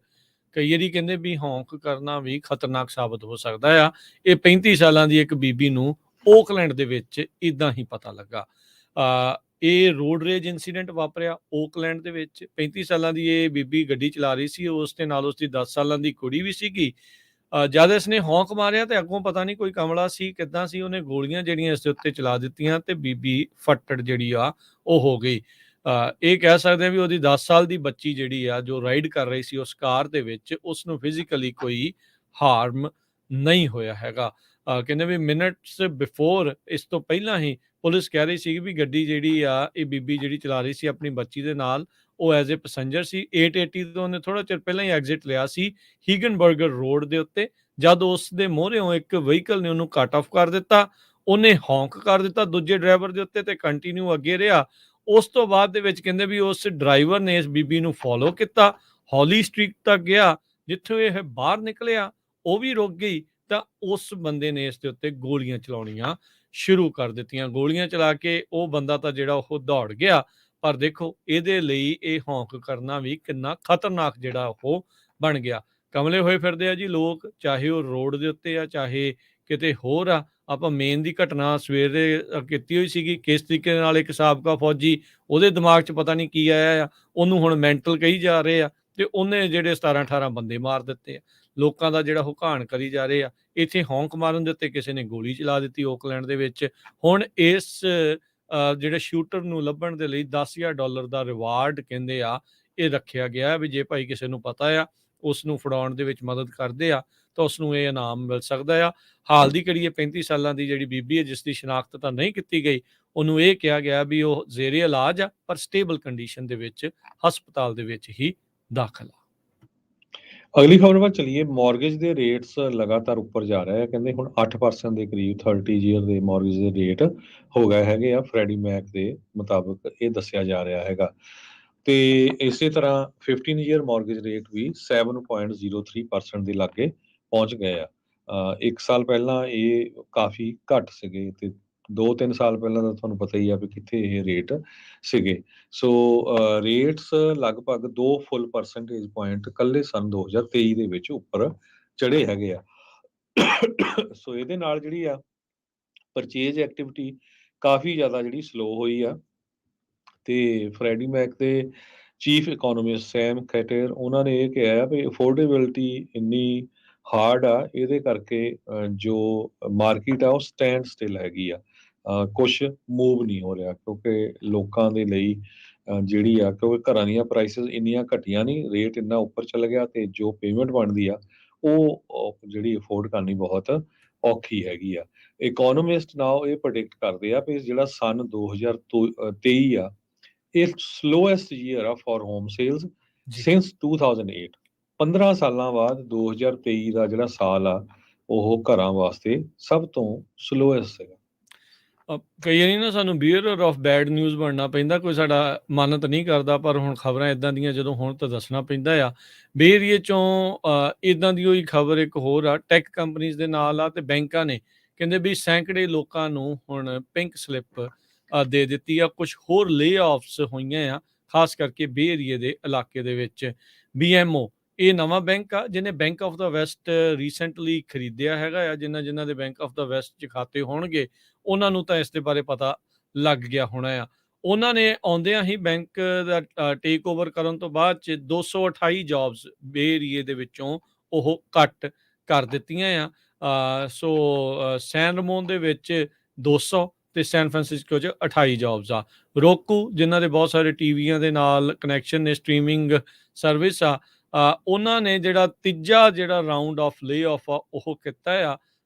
ਕਈ ਵਾਰੀ ਕਹਿੰਦੇ ਵੀ ਹੌਂਕ ਕਰਨਾ ਵੀ ਖਤਰਨਾਕ ਸਾਬਤ ਹੋ ਸਕਦਾ ਆ। ਇਹ 35 ਸਾਲਾਂ ਦੀ ਇੱਕ ਬੀਬੀ ਨੂੰ ਓਕਲੈਂਡ ਦੇ ਵਿੱਚ ਇੱਦਾਂ ਹੀ ਪਤਾ ਲੱਗਾ। ਇਹ ਰੋਡ ਰੇਜ ਇੰਸੀਡੈਂਟ ਵਾਪਰਿਆ ਓਕਲੈਂਡ ਦੇ ਵਿੱਚ। 35 ਸਾਲਾਂ ਦੀ ਇਹ ਬੀਬੀ ਗੱਡੀ ਚਲਾ ਰਹੀ ਸੀ, ਉਸ ਦੇ ਨਾਲ ਉਸਦੀ 10 ਸਾਲਾਂ ਦੀ ਕੁੜੀ ਵੀ ਸੀਗੀ। ਜਦ ਇਸਨੇ ਹੌਂਕ ਮਾਰਿਆ ਤੇ ਅੱਗੋਂ ਪਤਾ ਨਹੀਂ ਕੋਈ ਕਮਲਾ ਸੀ ਕਿੱਦਾਂ ਸੀ, ਉਹਨੇ ਗੋਲੀਆਂ ਜਿਹੜੀਆਂ ਇਸ ਦੇ ਉੱਤੇ ਚਲਾ ਦਿੱਤੀਆਂ ਤੇ ਬੀਬੀ ਫੱਟੜ ਜਿਹੜੀ ਆ ਉਹ ਹੋ ਗਈ। ਇਹ ਕਹਿ ਸਕਦੇ ਆ ਵੀ ਉਹਦੀ 10 ਸਾਲ ਦੀ ਬੱਚੀ ਜਿਹੜੀ ਆ ਜੋ ਰਾਈਡ ਕਰ ਰਹੀ ਸੀ ਉਸ ਕਾਰ ਦੇ ਵਿੱਚ, ਉਸਨੂੰ ਫਿਜ਼ੀਕਲੀ ਕੋਈ ਹਾਰਮ ਨਹੀਂ ਹੋਇਆ ਹੈਗਾ। ਕਹਿੰਦੇ ਵੀ ਮਿੰਟਸ ਬਿਫੋਰ, ਇਸ ਤੋਂ ਪਹਿਲਾਂ ਹੀ ਪੁਲਿਸ ਕਹਿ ਰਹੀ ਸੀ ਵੀ ਗੱਡੀ ਜਿਹੜੀ ਆ ਇਹ ਬੀਬੀ ਜਿਹੜੀ ਚਲਾ ਰਹੀ ਸੀ ਆਪਣੀ ਬੱਚੀ ਦੇ ਨਾਲ, ਉਹ ਐਜ਼ ਏ ਪੈਸੇਂਜਰ ਸੀ। 880 ਤੋਂ ਉਹਨੇ ਥੋੜਾ ਚਿਰ ਪਹਿਲਾਂ ਹੀ ਐਗਜ਼ਿਟ ਲਿਆ ਸੀ ਹੀਗਨਬਰਗਰ ਰੋਡ ਦੇ ਉੱਤੇ। ਜਦ ਉਸ ਦੇ ਮੋਹਰਿਓਂ ਇੱਕ ਵਹੀਕਲ ਨੇ ਉਹਨੂੰ ਕੱਟ ਆਫ ਕਰ ਦਿੱਤਾ, ਉਹਨੇ ਹੌਂਕ ਕਰ ਦਿੱਤਾ ਦੂਜੇ ਡਰਾਈਵਰ ਦੇ ਉੱਤੇ ਤੇ ਕੰਟੀਨਿਊ ਅੱਗੇ ਰਿਹਾ। ਉਸ ਤੋਂ ਬਾਅਦ ਦੇ ਵਿੱਚ ਕਹਿੰਦੇ ਵੀ ਉਸ ਡਰਾਈਵਰ ਨੇ ਇਸ ਬੀਬੀ ਨੂੰ ਫੋਲੋ ਕੀਤਾ, ਹੌਲੀ ਸਟਰੀਟ ਤੱਕ ਗਿਆ। ਜਿੱਥੋਂ ਇਹ ਬਾਹਰ ਨਿਕਲਿਆ ਉਹ ਵੀ ਰੁਕ ਗਈ ਤਾਂ ਉਸ ਬੰਦੇ ਨੇ ਇਸ ਦੇ ਉੱਤੇ ਗੋਲੀਆਂ ਚਲਾਉਣੀਆਂ ਸ਼ੁਰੂ ਕਰ ਦਿੱਤੀਆਂ। ਗੋਲੀਆਂ ਚਲਾ ਕੇ ਉਹ ਬੰਦਾ ਤਾਂ ਜਿਹੜਾ ਉਹ ਦੌੜ ਗਿਆ, ਪਰ ਦੇਖੋ ਇਹਦੇ ਲਈ ਇਹ ਹੌਂਕ ਕਰਨਾ ਵੀ ਕਿੰਨਾ ਖਤਰਨਾਕ ਜਿਹੜਾ ਉਹ ਬਣ ਗਿਆ। ਕਮਲੇ ਹੋਏ ਫਿਰਦੇ ਆ ਜੀ ਲੋਕ, ਚਾਹੇ ਉਹ ਰੋਡ ਦੇ ਉੱਤੇ ਆ ਚਾਹੇ ਕਿਤੇ ਹੋਰ ਆ। ਆਪਾਂ ਮੇਨ ਦੀ ਘਟਨਾ ਸਵੇਰੇ ਕੀਤੀ ਹੋਈ ਸੀਗੀ, ਕਿਸ ਤਰੀਕੇ ਨਾਲ ਇੱਕ ਸਾਬਕਾ ਫੌਜੀ, ਉਹਦੇ ਦਿਮਾਗ 'ਚ ਪਤਾ ਨਹੀਂ ਕੀ ਆਇਆ ਆ, ਉਹਨੂੰ ਹੁਣ ਮੈਂਟਲ ਕਹੀ ਜਾ ਰਹੇ ਆ ਤੇ ਉਹਨੇ ਜਿਹੜੇ 17-18 ਬੰਦੇ ਮਾਰ ਦਿੱਤੇ ਆ। ਲੋਕਾਂ ਦਾ ਜਿਹੜਾ ਹੁਕਾਨ ਕਰੀ ਜਾ ਰਹੇ ਆ। ਇੱਥੇ ਹੌਂਕ ਮਾਰਨ ਦੇ ਉੱਤੇ ਕਿਸੇ ਨੇ ਗੋਲੀ ਚਲਾ ਦਿੱਤੀ ਓਕਲੈਂਡ ਦੇ ਵਿੱਚ। ਹੁਣ ਇਸ ਜਿਹੜੇ ਸ਼ੂਟਰ ਨੂੰ ਲੱਭਣ ਦੇ ਲਈ $10,000 ਦਾ ਰਿਵਾਰਡ ਕਹਿੰਦੇ ਆ ਇਹ ਰੱਖਿਆ ਗਿਆ ਵੀ ਜੇ ਭਾਈ ਕਿਸੇ ਨੂੰ ਪਤਾ ਆ ਉਸ ਨੂੰ ਫੜਾਉਣ ਦੇ ਵਿੱਚ ਮਦਦ ਕਰਦੇ ਆ ਤਾਂ ਉਸ ਨੂੰ ਇਹ ਇਨਾਮ ਮਿਲ ਸਕਦਾ ਆ। ਹਾਲ ਦੀ ਘੜੀ 35 ਸਾਲਾਂ ਦੀ ਜਿਹੜੀ ਬੀਬੀ ਹੈ ਜਿਸ ਦੀ ਸ਼ਨਾਖਤ ਤਾਂ ਨਹੀਂ ਕੀਤੀ ਗਈ, ਉਹਨੂੰ ਇਹ ਕਿਹਾ ਗਿਆ ਵੀ ਉਹ ਜ਼ੇਰੇ ਇਲਾਜ ਆ ਪਰ ਸਟੇਬਲ ਕੰਡੀਸ਼ਨ ਦੇ ਵਿੱਚ ਹਸਪਤਾਲ ਦੇ ਵਿੱਚ ਹੀ ਦਾਖਲ ਆ। ਅਗਲੀ ਖਬਰ ਵੱਲ ਚਲੀਏ। ਮੌਰਗੇਜ ਦੇ ਰੇਟਸ ਲਗਾਤਾਰ ਉੱਪਰ ਜਾ ਰਹੇ ਆ। ਕਹਿੰਦੇ ਹੁਣ 8% ਦੇ ਕਰੀਬ 30 ਈਅਰ ਦੇ ਮੌਰਗੇਜ ਦੇ ਰੇਟ ਹੋ ਗਏ ਹੈਗੇ ਆ। ਫਰੈਡੀ ਮੈਕ ਦੇ ਮੁਤਾਬਕ ਇਹ ਦੱਸਿਆ ਜਾ ਰਿਹਾ ਹੈਗਾ। ਤੇ ਇਸੇ ਤਰ੍ਹਾਂ 15 ਈਅਰ ਮੌਰਗੇਜ ਰੇਟ ਵੀ 7.03% ਦੇ ਲਾਗੇ ਪਹੁੰਚ ਗਏ ਆ। 1 ਸਾਲ ਪਹਿਲਾਂ ਇਹ ਕਾਫੀ ਘੱਟ ਸੀਗੇ ਤੇ 2-3 ਸਾਲ ਪਹਿਲਾਂ ਤਾਂ ਤੁਹਾਨੂੰ ਪਤਾ ਹੀ ਆ ਵੀ ਕਿੱਥੇ ਇਹ ਰੇਟ ਸੀਗੇ। ਸੋ ਰੇਟਸ ਲਗਭਗ 2 ਫੁੱਲ ਪਰਸੈਂਟੇਜ ਪੁਆਇੰਟ ਇਕੱਲੇ ਸੰਨ 2023 ਦੇ ਵਿੱਚ ਉੱਪਰ ਚੜ੍ਹੇ ਹੈਗੇ ਆ। ਸੋ ਇਹਦੇ ਨਾਲ ਜਿਹੜੀ ਆ ਪਰਚੇਜ ਐਕਟੀਵਿਟੀ ਕਾਫੀ ਜ਼ਿਆਦਾ ਜਿਹੜੀ ਸਲੋ ਹੋਈ ਆ। ਤੇ ਫਰੈਡੀ ਮੈਕ ਦੇ ਚੀਫ ਇਕੋਨੋਮਿਸਟ ਸੈਮ ਖੈਟਰ ਉਹਨਾਂ ਨੇ ਇਹ ਕਿਹਾ ਵੀ ਅਫੋਰਡੇਬਿਲਟੀ ਇੰਨੀ ਹਾਰਡ ਆ, ਇਹਦੇ ਕਰਕੇ ਜੋ ਮਾਰਕੀਟ ਆ ਉਹ ਸਟੈਂਡ ਸਟਿਲ ਹੈਗੀ ਆ। ਕੁਛ ਮੂਵ ਨਹੀਂ ਹੋ ਰਿਹਾ, ਕਿਉਂਕਿ ਲੋਕਾਂ ਦੇ ਲਈ ਜਿਹੜੀ ਆ, ਕਿਉਂਕਿ ਘਰਾਂ ਦੀਆਂ ਪ੍ਰਾਈਸਿਸ ਇੰਨੀਆਂ ਘਟੀਆਂ ਨਹੀਂ, ਰੇਟ ਇੰਨਾ ਉੱਪਰ ਚਲ ਗਿਆ, ਤੇ ਜੋ ਪੇਮੈਂਟ ਬਣਦੀ ਆ ਉਹ ਜਿਹੜੀ ਅਫੋਰਡ ਕਰਨੀ ਬਹੁਤ ਔਖੀ ਹੈਗੀ ਆ। ਇਕੋਨੋਮਿਸਟ ਨਾਓ ਇਹ ਪ੍ਰੈਡਿਕਟ ਕਰਦੇ ਆ ਵੀ ਜਿਹੜਾ ਸਨ 2023 ਆ, ਇਹ ਸਲੋਐਸਟ ਈਅਰ ਆ ਫॉर ਹੋਮ ਸੇਲਸ ਜੀ। ਸਿੰਸ 2008। 15 ਸਾਲਾਂ ਬਾਅਦ 2023 ਦਾ ਜਿਹੜਾ ਸਾਲ ਆ, ਉਹ ਘਰਾਂ ਵਾਸਤੇ ਸਭ ਤੋਂ ਸਲੋਐਸਟ ਹੈਗਾ। ਕਈ ਵਾਰੀ ਨਾ ਸਾਨੂੰ ਬੀਅਰਰ ਆਫ ਬੈਡ ਨਿਊਜ਼ ਬਣਨਾ ਪੈਂਦਾ, ਕੋਈ ਸਾਡਾ ਮਨ ਤਾਂ ਨਹੀਂ ਕਰਦਾ, ਪਰ ਹੁਣ ਖਬਰਾਂ ਇਦਾਂ ਦੀਆਂ ਜਦੋਂ ਹੁਣ ਤਾਂ ਦੱਸਣਾ ਪੈਂਦਾ ਆ। ਬੇ ਏਰੀਏ ਚੋਂ ਇਦਾਂ ਦੀ ਹੋਈ ਖਬਰ ਇੱਕ ਹੋਰ ਆ, ਟੈਕ ਕੰਪਨੀਜ਼ ਦੇ ਨਾਲ ਆ, ਤੇ ਬੈਂਕਾਂ ਨੇ ਕਹਿੰਦੇ ਵੀ ਸੈਂਕੜੇ ਲੋਕਾਂ ਨੂੰ ਹੁਣ ਪਿੰਕ ਸਲਿੱਪ ਦੇ ਦਿੱਤੀ ਆ। ਕੁਝ ਹੋਰ ਲੇ ਆਫਸ ਹੋਈਆਂ ਆ, ਖਾਸ ਕਰਕੇ ਬੇ ਏਰੀਏ ਦੇ ਇਲਾਕੇ ਦੇ ਵਿੱਚ। BMO ਇਹ ਨਵਾਂ ਬੈਂਕ ਆ ਜਿਹਨੇ bank of the West recently ਖਰੀਦਿਆ ਹੈਗਾ ਆ। ਜਿਨ੍ਹਾਂ ਦੇ ਬੈਂਕ ਆਫ ਦਾ ਵੈਸਟ 'ਚ ਖਾਤੇ ਹੋਣਗੇ, ਉਹਨਾਂ ਨੂੰ ਤਾਂ ਇਸ ਦੇ ਬਾਰੇ ਪਤਾ ਲੱਗ ਗਿਆ ਹੋਣਾ ਆ। ਉਹਨਾਂ ਨੇ ਆਉਂਦਿਆਂ ਹੀ ਬੈਂਕ ਦਾ ਟੇਕ ਓਵਰ ਕਰਨ ਤੋਂ ਬਾਅਦ 'ਚ 228 ਜੌਬਸ ਬੇ ਏਰੀਏ ਦੇ ਵਿੱਚੋਂ ਉਹ ਕੱਟ ਕਰ ਦਿੱਤੀਆਂ ਆ। ਸੈਨ ਰਮੋਨ ਦੇ ਵਿੱਚ 200 ਤੇ ਸੈਨ ਫਰਾਂਸਿਸਕੋ 'ਚ 28 ਜੌਬਸ ਆ। roku ਜਿਨ੍ਹਾਂ ਦੇ ਬਹੁਤ ਸਾਰੇ ਟੀਵੀਆਂ ਦੇ ਨਾਲ ਕਨੈਕਸ਼ਨ ਨੇ, ਸਟਰੀਮਿੰਗ ਸਰਵਿਸ ਆ, ਉਹਨਾਂ ਨੇ ਜਿਹੜਾ ਤੀਜਾ ਜਿਹੜਾ ਰਾਊਂਡ ਆਫ ਲੇ ਆਫ ਆ ਉਹ ਕੀਤਾ ਆ।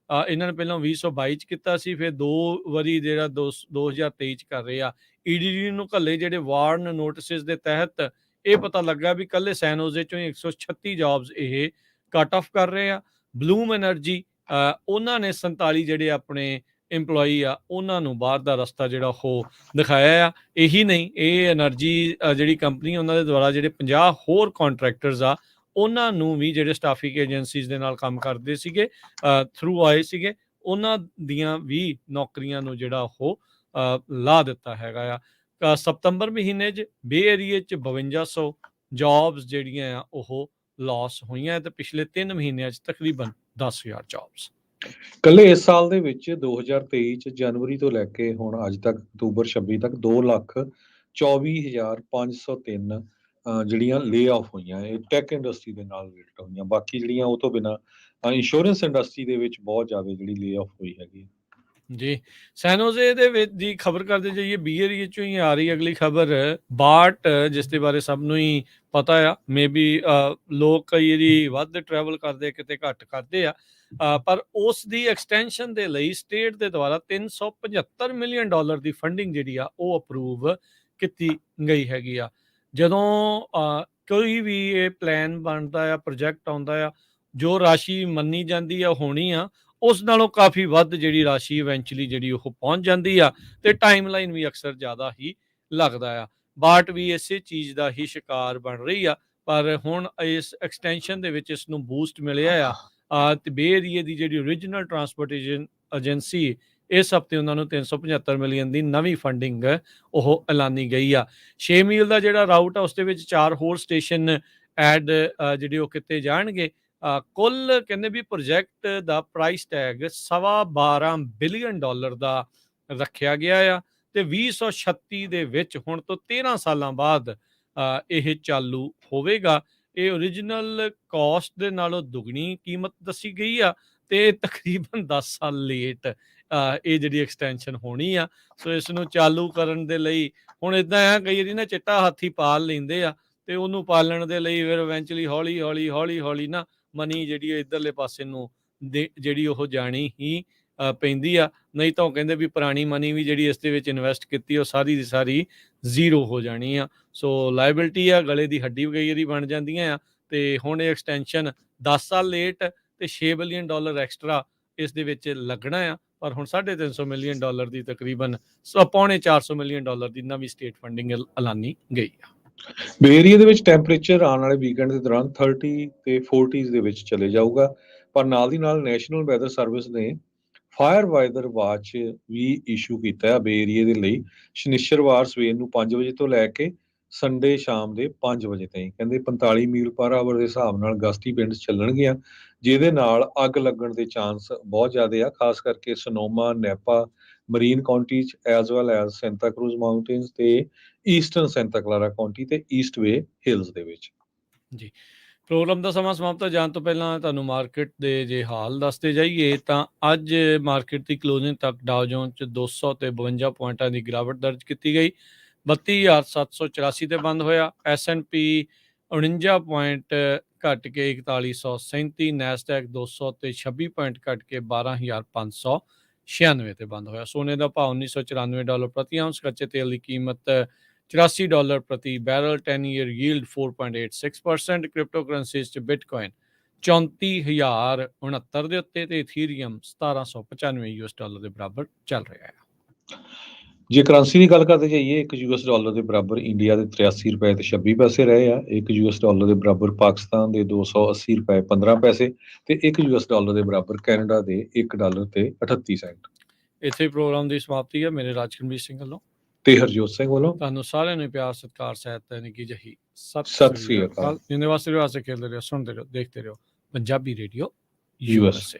ਇਹਨਾਂ ਨੇ ਪਹਿਲਾਂ 2022 'ਚ ਕੀਤਾ ਸੀ, ਫਿਰ 2 ਵਾਰੀ ਜਿਹੜਾ 2023 'ਚ ਕਰ ਰਹੇ ਆ। EDD ਨੂੰ ਘੱਲੇ ਜਿਹੜੇ ਵਾਰਨ ਨੋਟਿਸਿਸ ਦੇ ਤਹਿਤ ਇਹ ਪਤਾ ਲੱਗਾ ਵੀ ਕੱਲੇ ਸੈਨ ਹੋਜ਼ੇ ਚੋਂ ਹੀ 136 ਜੌਬਸ ਇਹ ਕੱਟ ਆਫ ਕਰ ਰਹੇ ਆ। ਬਲੂਮ ਐਨਰਜੀ ਉਹਨਾਂ ਨੇ 47 ਜਿਹੜੇ ਆਪਣੇ ਇੰਪਲੋਈ ਆ ਉਹਨਾਂ ਨੂੰ ਬਾਹਰ ਦਾ ਰਸਤਾ ਜਿਹੜਾ ਉਹ ਦਿਖਾਇਆ ਆ। ਇਹੀ ਨਹੀਂ, ਇਹ ਐਨਰਜੀ ਜਿਹੜੀ ਕੰਪਨੀ ਉਹਨਾਂ ਦੇ ਦੁਆਰਾ ਜਿਹੜੇ 50 ਹੋਰ ਕੰਟਰੈਕਟਰਸ ਆ ਉਹਨਾਂ ਨੂੰ ਵੀ ਜਿਹੜੇ ਸਟਾਫਿੰਗ ਏਜੰਸੀਜ਼ ਦੇ ਨਾਲ ਕੰਮ ਕਰਦੇ ਸੀਗੇ ਥਰੂ ਆਏ ਸੀਗੇ, ਉਹਨਾਂ ਦੀਆਂ ਵੀ ਨੌਕਰੀਆਂ ਨੂੰ ਜਿਹੜਾ ਉਹ ਲਾ ਦਿੱਤਾ ਹੈਗਾ ਆ। ਸਤੰਬਰ ਮਹੀਨੇ 'ਚ ਬੇ ਏਰੀਏ 'ਚ 5200 ਜੌਬਸ ਜਿਹੜੀਆਂ ਆ ਉਹ ਲਾਸ ਹੋਈਆਂ, ਤੇ ਪਿਛਲੇ 3 ਮਹੀਨਿਆਂ 'ਚ ਤਕਰੀਬਨ 10,000 ਜੌਬਸ। ਕੱਲੇ ਇਸ ਸਾਲ ਦੇ ਵਿੱਚ 2023 ਚ ਜਨਵਰੀ ਤੋਂ ਲੈ ਕੇ ਹੁਣ ਅੱਜ ਤੱਕ ਅਕਤੂਬਰ 26 ਤੱਕ 2,24,503 ਜਿਹੜੀਆਂ ਲੇ ਆਫ ਹੋਈਆਂ, ਇਹ ਟੈਕ ਇੰਡਸਟਰੀ ਦੇ ਨਾਲ ਰਿਲੇਟਡ ਹੋਈਆਂ। ਬਾਕੀ ਜਿਹੜੀਆਂ ਉਹ ਤੋਂ ਬਿਨਾਂ ਇੰਸ਼ੋਰੈਂਸ ਇੰਡਸਟਰੀ ਦੇ ਵਿੱਚ ਬਹੁਤ ਜ਼ਿਆਦਾ ਜਿਹੜੀ ਲੇ ਆਫ ਹੋਈ ਹੈਗੀ। ਜੀ, ਸੈਨ ਹੋਜ਼ੇ ਦੇ ਵਿੱਚ ਦੀ ਖਬਰ ਕਰਦੇ ਜਾਈਏ, ਬੀ ਏਰੀਏ ਚੋਂ ਹੀ ਆ ਰਹੀ ਅਗਲੀ ਖਬਰ। ਬਾਰਟ, ਜਿਸ ਦੇ ਬਾਰੇ ਸਭ ਨੂੰ ਹੀ ਪਤਾ ਆ, ਮੇਬੀ ਲੋਕ ਕਈ ਵਾਰੀ ਵੱਧ ਟਰੈਵਲ ਕਰਦੇ, ਕਿਤੇ ਘੱਟ ਕਰਦੇ ਆ, ਪਰ ਉਸ ਦੀ ਐਕਸਟੈਂਸ਼ਨ ਦੇ ਲਈ ਸਟੇਟ ਦੇ ਦੁਆਰਾ $375 ਮਿਲੀਅਨ ਦੀ ਫੰਡਿੰਗ ਜਿਹੜੀ ਆ ਉਹ ਅਪਰੂਵ ਕੀਤੀ ਗਈ ਹੈਗੀ ਆ। ਜਦੋਂ ਕੋਈ ਵੀ ਇਹ ਪਲਾਨ ਬਣਦਾ ਆ, ਪ੍ਰੋਜੈਕਟ ਆਉਂਦਾ ਆ, ਜੋ ਰਾਸ਼ੀ ਮੰਨੀ ਜਾਂਦੀ ਆ ਹੋਣੀ ਆ, ਉਸ ਨਾਲੋਂ ਕਾਫੀ ਵੱਧ ਜਿਹੜੀ ਰਾਸ਼ੀ ਇਵੈਂਚੁਅਲੀ ਜਿਹੜੀ ਉਹ ਪਹੁੰਚ ਜਾਂਦੀ ਆ, ਤੇ ਟਾਈਮਲਾਈਨ ਵੀ ਅਕਸਰ ਜ਼ਿਆਦਾ ਹੀ ਲੱਗਦਾ ਆ। ਬਾਰਟ ਵੀ ਇਸੇ ਚੀਜ਼ ਦਾ ਹੀ ਸ਼ਿਕਾਰ ਬਣ ਰਹੀ ਆ, ਪਰ ਹੁਣ ਇਸ ਐਕਸਟੈਂਸ਼ਨ ਦੇ ਵਿੱਚ ਇਸ ਨੂੰ ਬੂਸਟ ਮਿਲਿਆ ਆ। ਤੇ ਬੇ ਏਰੀਏ ਦੀ ਜਿਹੜੀ ਓਰੀਜਨਲ ਟਰਾਂਸਪੋਰਟੇਸ਼ਨ ਏਜੰਸੀ, ਇਸ ਹਫ਼ਤੇ ਉਹਨਾਂ ਨੂੰ 375 ਮਿਲੀਅਨ ਦੀ ਨਵੀਂ ਫੰਡਿੰਗ ਉਹ ਐਲਾਨੀ ਗਈ ਆ। 6 ਮੀਲ ਦਾ ਜਿਹੜਾ ਰਾਊਟ ਆ ਉਸ ਦੇ ਵਿੱਚ 4 ਹੋਰ ਸਟੇਸ਼ਨ ਐਡ ਜਿਹੜੇ ਉਹ ਕੀਤੇ ਜਾਣਗੇ। ਕੁੱਲ ਕਹਿੰਦੇ ਵੀ ਪ੍ਰੋਜੈਕਟ ਦਾ ਪ੍ਰਾਈਸ ਟੈਗ $12.25 ਬਿਲੀਅਨ ਦਾ ਰੱਖਿਆ ਗਿਆ ਆ, ਤੇ 2036 ਦੇ ਵਿੱਚ ਹੁਣ ਤੋਂ 13 ਸਾਲਾਂ ਬਾਅਦ ਇਹ ਚਾਲੂ ਹੋਵੇਗਾ। ਇਹ ਓਰੀਜਨਲ ਕਾਸਟ ਦੇ ਨਾਲੋਂ ਦੁੱਗਣੀ ਕੀਮਤ ਦੱਸੀ ਗਈ ਆ, ਤੇ ਤਕਰੀਬਨ 10 ਸਾਲ ਲੇਟ ਇਹ ਜਿਹੜੀ ਐਕਸਟੈਂਸ਼ਨ ਹੋਣੀ ਆ। ਸੋ ਇਸ ਨੂੰ ਚਾਲੂ ਕਰਨ ਦੇ ਲਈ ਹੁਣ ਇਦਾਂ ਆ, ਕਈ ਵਾਰੀ ਨਾ ਚਿੱਟਾ ਹਾਥੀ ਪਾਲ ਲੈਂਦੇ ਆ, ਤੇ ਉਹਨੂੰ ਪਾਲਣ ਦੇ ਲਈ ਫਿਰ ਇਵੈਂਚੁਅਲੀ ਹੌਲੀ ਨਾ ਮਨੀ ਜਿਹੜੀ ਇੱਧਰਲੇ ਪਾਸੇ ਨੂੰ ਜਿਹੜੀ ਉਹ ਜਾਣੀ ਹੀ ਪੈਂਦੀ ਆ। ਨਹੀਂ ਤਾਂ ਉਹ ਕਹਿੰਦੇ ਵੀ ਪੁਰਾਣੀ ਮਨੀ ਵੀ ਜਿਹੜੀ ਇਸ ਦੇ ਵਿੱਚ ਇਨਵੈਸਟ ਕੀਤੀ ਉਹ ਸਾਰੀ ਦੀ ਸਾਰੀ ਜ਼ੀਰੋ ਹੋ ਜਾਣੀ ਆ। ਸੋ ਲਾਇਬਿਲਟੀ ਆ, ਗਲੇ ਦੀ ਹੱਡੀ ਕਈ ਵਾਰੀ ਬਣ ਜਾਂਦੀਆਂ ਆ। ਤੇ ਹੁਣ ਇਹ ਐਕਸਟੈਂਸ਼ਨ 10 ਸਾਲ ਲੇਟ ਤੇ $6 ਬਿਲੀਅਨ ਐਕਸਟਰਾ ਇਸ ਦੇ ਵਿੱਚ ਲੱਗਣਾ ਆ, ਪਰ ਹੁਣ $350 ਮਿਲੀਅਨ ਦੀ ਤਕਰੀਬਨ $450 ਮਿਲੀਅਨ ਦੀ ਨਵੀਂ ਸਟੇਟ ਫੰਡਿੰਗ ਐਲਾਨੀ ਗਈ ਆ। ਬੇ ਏਰੀਏ ਦੇ ਵਿੱਚ ਟੈਂਪਰੇਚਰ ਆਉਣ ਵਾਲੇ ਵੀਕਐਂਡ ਦੇ ਦੌਰਾਨ 30 ਤੇ 40s ਦੇ ਵਿੱਚ ਚਲੇ ਜਾਊਗਾ, ਪਰ ਨਾਲ ਦੀ ਨਾਲ ਨੈਸ਼ਨਲ ਵੈਦਰ ਸਰਵਿਸ ਨੇ ਫਾਇਰ ਵਾਈਜ਼ਰ ਵਾਚ ਵੀ ਇਸ਼ੂ ਕੀਤਾ ਹੈ ਬੇ ਏਰੀਏ ਦੇ ਲਈ। ਸ਼ਨੀਚਰਵਾਰ ਸਵੇਰ ਨੂੰ 5 ਵਜੇ ਤੋਂ ਲੈ ਕੇ ਸੰਡੇ ਸ਼ਾਮ ਦੇ 5 ਵਜੇ ਤਾਈਂ, ਕਹਿੰਦੇ 45 ਮੀਲ ਪਰ ਆਵਰ ਦੇ ਹਿਸਾਬ ਨਾਲ ਗਸਤੀ ਪਿੰਡਸ ਚੱਲਣਗੀਆਂ, ਜਿਹਦੇ ਨਾਲ ਅੱਗ ਲੱਗਣ ਦੇ ਚਾਂਸ ਬਹੁਤ ਜ਼ਿਆਦਾ ਆ, ਖਾਸ ਕਰਕੇ ਸਨੋਮਾ, ਨੈਪਾ, ਮਰੀਨ ਕਾਉਂਟੀ ਚ as well as Santa Cruz Mountains ਤੇ ਈਸਟਰਨ ਸੈਂਟਾ ਕਲਾਰਾ ਕਾਉਂਟੀ ਤੇ ਈਸਟ ਵੇ ਹਿਲਸ ਦੇ ਵਿੱਚ। ਜੀ, ਪ੍ਰੋਗਰਾਮ ਦਾ ਸਮਾਂ ਸਮਾਪਤ ਜਾਣ ਤੋਂ ਪਹਿਲਾਂ ਤੁਹਾਨੂੰ ਮਾਰਕੀਟ ਦੇ ਜੇ ਹਾਲ ਦੱਸਦੇ ਜਾਈਏ ਤਾਂ ਅੱਜ ਮਾਰਕੀਟ ਦੀ ਕਲੋਜ਼ਿੰਗ ਤੱਕ ਡਾਓ ਜੋਨ 'ਚ 200 ਤੇ 52 ਪੁਆਇੰਟਾਂ ਦੀ ਗਿਰਾਵਟ ਦਰਜ ਕੀਤੀ ਗਈ। 32,784 ਤੇ ਬੰਦ ਹੋਇਆ। S&P 49 ਪੁਆਇੰਟ ਘਟ ਕੇ 4137, ਨੈਸਡੈਕ 200 ਤੇ 26 ਪੁਆਇੰਟ ਘਟ ਕੇ 12,596 ਤੇ ਬੰਦ ਹੋਇਆ। ਸੋਨੇ ਦਾ ਭਾਅ $1994 ਪ੍ਰਤੀ ਆਉਂਸ, ਕੱਚੇ ਤੇਲ ਦੀ ਕੀਮਤ $84 ਪ੍ਰਤੀ barrel, 10 year yield 4.86%। Crypto currencies 'ਚ ਬਿਟਕੋਇਨ 34,069 ਦੇ ਉੱਤੇ ਤੇ ਇਥੀਰੀਅਮ $1795 ਦੇ ਬਰਾਬਰ ਚੱਲ ਰਿਹਾ ਹੈ। ਜੇ ਕਰੰਸੀ ਦੀ ਗੱਲ ਕਰਦੇ ਜਾਈਏ, $1 ਦੇ ਬਰਾਬਰ ਇੰਡੀਆ ਦੇ $83 ਤੇ 26 ਪੈਸੇ ਰਹੇ ਆ। $1 ਦੇ ਬਰਾਬਰ ਪਾਕਿਸਤਾਨ ਦੇ $280 15 ਪੈਸੇ ਤੇ $1 ਦੇ ਬਰਾਬਰ ਕੈਨੇਡਾ ਦੇ $1 ਤੇ 38 ਸੈਂਟ। ਇੱਥੇ ਪ੍ਰੋਗਰਾਮ ਦੀ ਸਮਾਪਤੀ ਹੈ। ਮੇਰੇ ਰਾਜਕਰਮਜੀਤ ਸਿੰਘ ਵੱਲੋਂ ਤੇ ਹਰਜੋਤ ਸਿੰਘ ਵੱਲੋਂ ਤੁਹਾਨੂੰ ਸਾਰਿਆਂ ਨੂੰ ਪਿਆਰ, ਸਤਿਕਾਰ, ਸਹਿਤ ਨਿੱਘੀ ਜਿਹੀ ਸਤਿ ਸ੍ਰੀ ਅਕਾਲ। ਜਿੰਨੇ ਵਾਸਤੇ ਖੇਡਦੇ ਰਹੋ, ਸੁਣਦੇ ਰਹੋ, ਦੇਖਦੇ ਰਹੋ ਪੰਜਾਬੀ ਰੇਡੀਓ USA। USA।